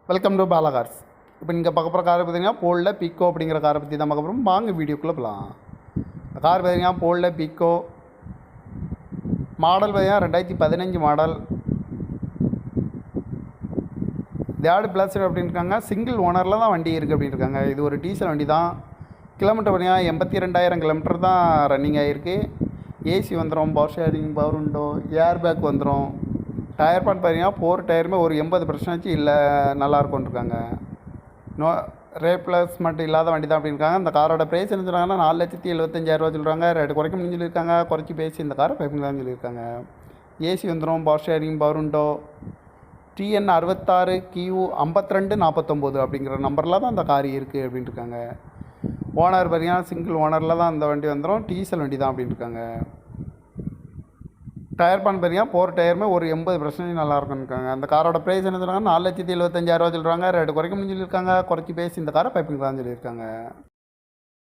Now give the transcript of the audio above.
Welcome to Bala cars. இப்போ நீங்கள் பார்க்க போகிற கார் பார்த்தீங்கன்னா போல்ல பிக்கோ அப்படிங்கிற காரை பற்றி தான் பார்க்க போகிறோம். வாங்க வீடியோக்குள்ளே போகலாம். கார் பார்த்தீங்கன்னா போல்ல பிக்கோ மாடல் பார்த்தீங்கன்னா 2015 மாடல். தேர்டு ப்ளஸ் அப்படின்னு இருக்காங்க. சிங்கிள் ஓனரில் தான் வண்டி இருக்குது அப்படின்னு இருக்காங்க. இது ஒரு டீசல் வண்டி தான். கிலோமீட்டர் பார்த்தீங்கன்னா 82,000 கிலோமீட்டர் தான் ரன்னிங் ஆகிருக்கு. ஏசி வந்துடும், power sharing, power window, air bag வந்துடும். டயர் பாயிண்ட் பார்த்தீங்கன்னா 4 டயருமே ஒரு 80% இல்லை நல்லாயிருக்கும்னு இருக்காங்க. நோ ரேப்ளேஸ்மெண்ட் இல்லாத வண்டி தான் அப்படின்னு இருக்காங்க. இந்த காரோட ப்ரைஸ் என்ன சொல்கிறாங்கன்னா 4,75,000 சொல்கிறாங்க. ரேட்டு குறைக்க முடியும்னு சொல்லியிருக்காங்க. குறைச்சி பேசி இந்த காரை பைப்பிங்களான்னு சொல்லியிருக்காங்க. ஏசி வந்துடும், power sharing, power window. TN 66 QU 5249 அப்படிங்கிற நம்பரில் தான் இந்த கார் இருக்குது அப்படின்ட்டு இருக்காங்க. ஓனர் பார்த்தீங்கன்னா சிங்கிள் ஓனரில் தான் இந்த வண்டி வந்துடும். டீசல் வண்டி தான் அப்படின்னு இருக்காங்க. டயர் பான் பார்த்தீங்கன்னா 4 டயருமே ஒரு 80% நல்லாயிருக்குன்னு இருக்காங்க. அந்த காரோட ப்ரைஸ் என்ன சொல்கிறாங்க 4,75,000 சொல்கிறாங்க. ரேட்டு குறைக்க முடியும்னு சொல்லியிருக்காங்க. குறைச்சி பேசி இந்த காரை பைப்பிங் தான் சொல்லியிருக்காங்க.